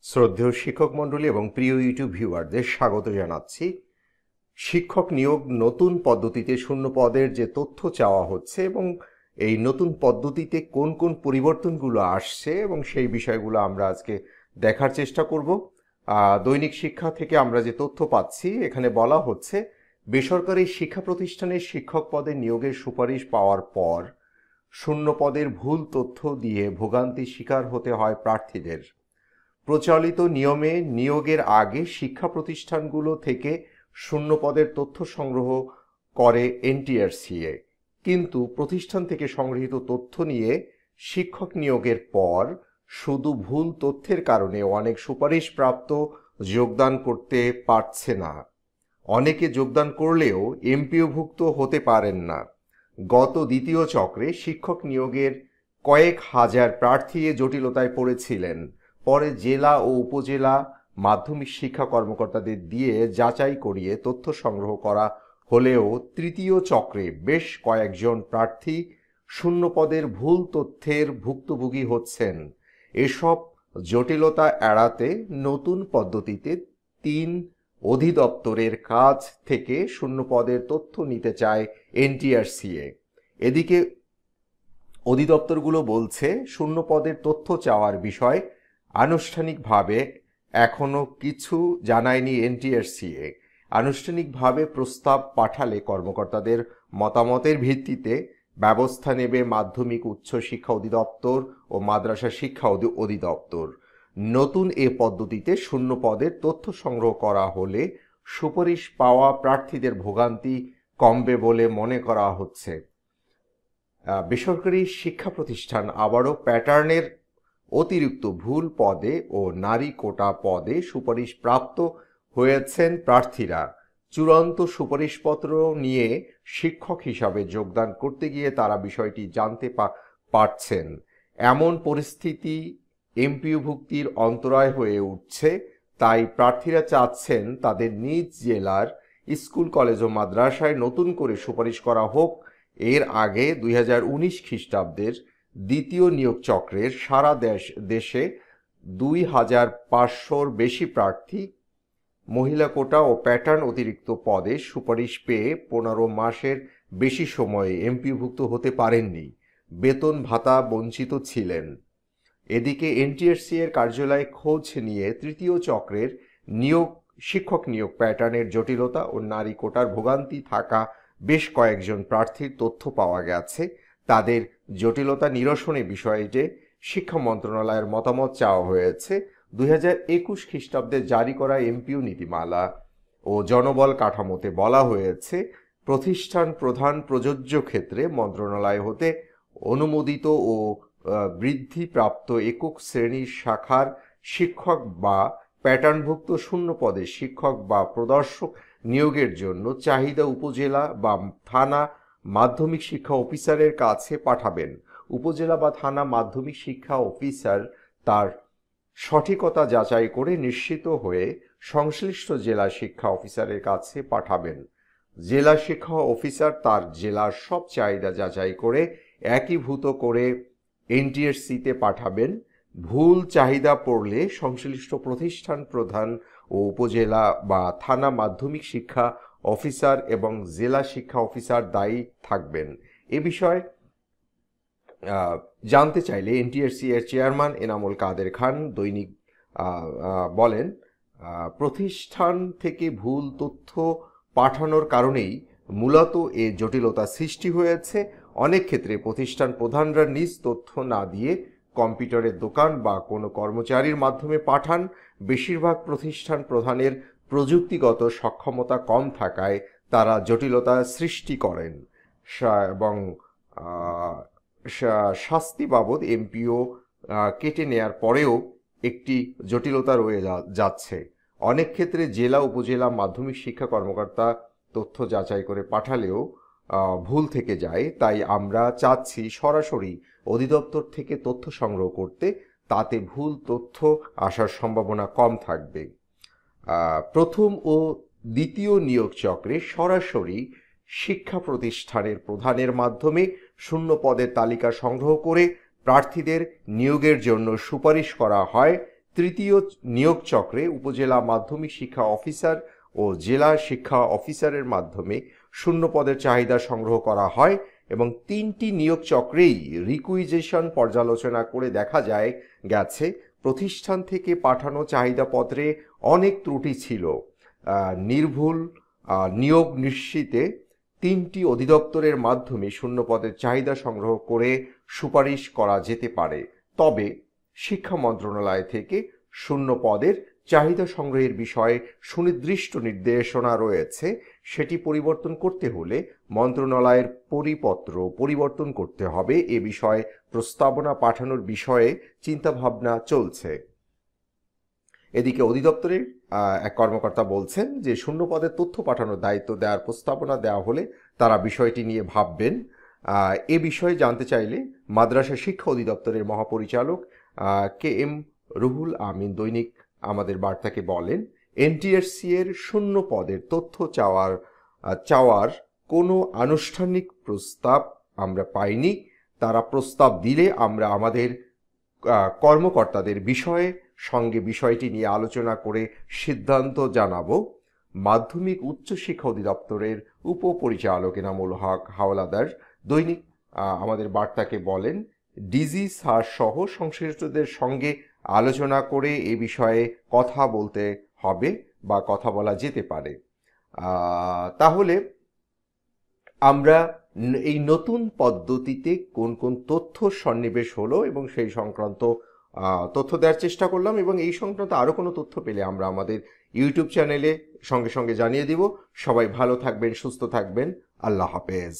শ্রদ্ধেয় শিক্ষক মণ্ডলী এবং প্রিয় ইউটিউব ভিউয়ারদের স্বাগত জানাচ্ছি। শিক্ষক নিয়োগ নতুন পদ্ধতিতে শূন্য পদের যে তথ্য চাওয়া হচ্ছে এবং এই নতুন পদ্ধতিতে কোন কোন পরিবর্তনগুলো আসছে এবং সেই বিষয়গুলো আমরা আজকে দেখার চেষ্টা করব। দৈনিক শিক্ষা থেকে আমরা যে তথ্য পাচ্ছি এখানে বলা হচ্ছে, বেসরকারি শিক্ষা প্রতিষ্ঠানে শিক্ষক পদে নিয়োগের সুপারিশ পাওয়ার পর শূন্য পদের ভুল তথ্য দিয়ে ভোগান্তির শিকার হতে হয় প্রার্থীদের। প্রচলিত নিয়মে নিয়োগের আগে শিক্ষা প্রতিষ্ঠানগুলো থেকে শূন্য পদের তথ্য সংগ্রহ করে NTRCA, কিন্তু প্রতিষ্ঠান থেকে সংগৃহীত তথ্য নিয়ে শিক্ষক নিয়োগের পর শুধু ভুল তথ্যের কারণে অনেক সুপারিশপ্রাপ্ত যোগদান করতে পারছে না। অনেকে যোগদান করলেও এমপিওভুক্ত হতে পারেন না। গত দ্বিতীয় চক্রে শিক্ষক নিয়োগের কয়েক হাজার প্রার্থী জটিলতায় পড়েছিলেন। পরে জেলা ও উপজেলা মাধ্যমিক শিক্ষা কর্মকর্তাদের দিয়ে যাচাই করিয়ে তথ্য সংগ্রহ করা হলেও তৃতীয় চক্রে বেশ কয়েকজন প্রার্থী শূন্য পদের ভুল তথ্যের ভুক্তভোগী হচ্ছেন। এসব জটিলতা এড়াতে নতুন পদ্ধতিতে ৩ অধিদপ্তরের কাছ থেকে শূন্য পদের তথ্য নিতে চায় NTRCA। এদিকে অধিদপ্তরগুলো বলছে, শূন্য পদের তথ্য চাওয়ার বিষয় আনুষ্ঠানিকভাবে এখনো কিছু জানায়নি NTRCA। আনুষ্ঠানিকভাবে প্রস্তাব পাঠালে কর্মকর্তাদের মতামতের ভিত্তিতে ব্যবস্থা নেবে মাধ্যমিক উচ্চ শিক্ষা অধিদপ্তর ও মাদ্রাসা শিক্ষা অধিদপ্তর। নতুন এ পদ্ধতিতে শূন্য পদের তথ্য সংগ্রহ করা হলে সুপারিশ পাওয়া প্রার্থীদের ভোগান্তি কমবে বলে মনে করা হচ্ছে। বেসরকারি শিক্ষা প্রতিষ্ঠান আবারও প্যাটার্নের অতিরিক্ত ভুল পদে ও নারী কোটা পদে সুপারিশ প্রাপ্ত হয়েছেন প্রার্থীরা। চূড়ান্ত সুপারিশপত্র নিয়ে শিক্ষক হিসাবে যোগদান করতে গিয়ে তারা বিষয়টি জানতে পারছেন। এমন পরিস্থিতি এমপিওভুক্তির অন্তরায় হয়ে উঠছে। তাই প্রার্থীরা চাচ্ছেন তাদের নিজ জেলার স্কুল কলেজ ও মাদ্রাসায় নতুন করে সুপারিশ করা হোক। এর আগে 2019 খ্রিস্টাব্দের দ্বিতীয় নিয়োগ চক্রের সারা দেশে 2500-র বেশি প্রার্থী মহিলা কোটা ও প্যাটার্ন অতিরিক্ত পদে সুপারিশ পেয়ে 15 মাসের বেশি সময়ে এমপিওভুক্ত হতে পারেননি, বেতন ভাতা বঞ্চিত ছিলেন। এদিকে NTRCA-র কার্যালয়ে খোঁজ নিয়ে তৃতীয় চক্রের শিক্ষক নিয়োগ প্যাটার্নের জটিলতা ও নারী কোটার ভোগান্তি থাকা বেশ কয়েকজন প্রার্থীর তথ্য পাওয়া গেছে। তাদের জটিলতা নিরসনে বিষয়টি শিক্ষা মন্ত্রণালয়ের মতামত চাওয়া হয়েছে। 2021 খ্রিস্টাব্দে জারি করা এমপিও নীতিমালা ও জনবল কাঠামোতে বলা হয়েছে, প্রতিষ্ঠান প্রধান প্রযোজ্য ক্ষেত্রে মন্ত্রণালয় হতে অনুমোদিত ও বৃদ্ধিপ্রাপ্ত একক শ্রেণীর শাখার শিক্ষক বা প্যাটার্নভুক্ত শূন্য পদে শিক্ষক বা প্রদর্শক নিয়োগের জন্য চাহিদা উপজেলা বা থানা মাধ্যমিক শিক্ষা অফিসারের কাছে পাঠাবেন। উপজেলা বা থানা মাধ্যমিক শিক্ষা অফিসার তার সঠিকতা যাচাই করে নিশ্চিত হয়ে সংশ্লিষ্ট জেলা শিক্ষা অফিসারের কাছে পাঠাবেন। জেলা শিক্ষা অফিসার তার জেলার সব চাহিদা যাচাই করে একীভূত করে NTRCA-তে পাঠাবেন। ভুল চাহিদা পড়লে সংশ্লিষ্ট প্রতিষ্ঠান প্রধান ও উপজেলা বা থানা মাধ্যমিক শিক্ষা অফিসার এবং জেলা শিক্ষা অফিসার দায়ী থাকবেন। এ বিষয়ে জানতে চাইলে NTRCA-র চেয়ারম্যান এনামুল কাদের খান দৈনিক বলেন, প্রতিষ্ঠান থেকে ভুল তথ্য পাঠানোর কারণেই মূলত এ জটিলতা সৃষ্টি হয়েছে। অনেক ক্ষেত্রে প্রতিষ্ঠান প্রধানরা নিজ তথ্য না দিয়ে কম্পিউটারের দোকান বা কোনো কর্মচারীর মাধ্যমে পাঠান। বেশিরভাগ প্রতিষ্ঠান প্রধানের প্রযুক্তিগত সক্ষমতা কম থাকায় তারা জটিলতা সৃষ্টি করেন এবং শাস্তি বাবদ এমপিও কেটে নেয়ার পরেও একটি জটিলতা রয়ে যাচ্ছে। অনেক ক্ষেত্রে জেলা উপজেলা মাধ্যমিক শিক্ষা কর্মকর্তা তথ্য যাচাই করে পাঠালেও ভুল থেকে যায়। তাই আমরা চাচ্ছি সরাসরি অধিদপ্তর থেকে তথ্য সংগ্রহ করতে, তাতে ভুল তথ্য আসার সম্ভাবনা কম থাকবে। প্রথম ও দ্বিতীয় নিয়োগ চক্রে সরাসরি শিক্ষা প্রতিষ্ঠানের প্রধানের মাধ্যমে শূন্য পদের তালিকা সংগ্রহ করে প্রার্থীদের নিয়োগের জন্য সুপারিশ করা হয়। তৃতীয় নিয়োগ চক্রে উপজেলা মাধ্যমিক শিক্ষা অফিসার ও জেলা শিক্ষা অফিসারের মাধ্যমে শূন্য পদের চাহিদা সংগ্রহ করা হয় এবং 3টি নিয়োগ চক্রেই রিকুইজিশন পর্যালোচনা করে দেখা গেছে প্রতিষ্ঠান থেকে পাঠানো চাহিদাপত্রে অনেক ত্রুটি ছিল। নির্ভুল নিয়োগ নিশ্চিতে 3টি অধিদপ্তরের মাধ্যমে শূন্য পদের চাহিদা সংগ্রহ করে সুপারিশ করা যেতে পারে। তবে শিক্ষা মন্ত্রণালয় থেকে শূন্য পদের চাহিদা সংগ্রহের বিষয়ে সুনির্দিষ্ট নির্দেশনা রয়েছে। সেটি পরিবর্তন করতে হলে মন্ত্রণালয়ের পরিপত্র পরিবর্তন করতে হবে। এ বিষয়ে প্রস্তাবনা পাঠানোর বিষয়ে চিন্তাভাবনা চলছে। এদিকে অধিদপ্তরের এক কর্মকর্তা বলছেন যে শূন্য পদের তথ্য পাঠানোর দায়িত্ব দেওয়ার প্রস্তাবনা দেওয়া হলে তারা বিষয়টি নিয়ে ভাববেন। এ বিষয়ে জানতে চাইলে মাদ্রাসা শিক্ষা অধিদপ্তরের মহাপরিচালক কে.এম. রুহুল আমিন দৈনিক আমাদের বার্তাকে বলেন, NTRCA এর শূন্য পদের তথ্য চাওয়ার কোনো আনুষ্ঠানিক প্রস্তাব আমরা পাইনি। তারা প্রস্তাব দিলে আমরা আমাদের কর্মকর্তাদের সঙ্গে বিষয়টি নিয়ে আলোচনা করে সিদ্ধান্ত জানাবো। মাধ্যমিক উচ্চ শিক্ষা অধিদপ্তরের উপপরিচালক এনামুল হক হাওলাদার দৈনিক আমাদের বার্তাকে বলেন, ডিজি স্যার সহ সংশ্লিষ্টদের সঙ্গে আলোচনা করে এ বিষয়ে কথা বলতে হবে বা কথা বলা যেতে পারে। তাহলে আমরা এই নতুন পদ্ধতিতে কোন কোন তথ্য সন্নিবেশ হলো এবং সেই সংক্রান্ত তথ্য দেওয়ার চেষ্টা করলাম, এবং এই সংক্রান্ত আরও কোনো তথ্য পেলে আমরা আমাদের ইউটিউব চ্যানেলে সঙ্গে সঙ্গে জানিয়ে দিব। সবাই ভালো থাকবেন, সুস্থ থাকবেন। আল্লাহ হাফেজ।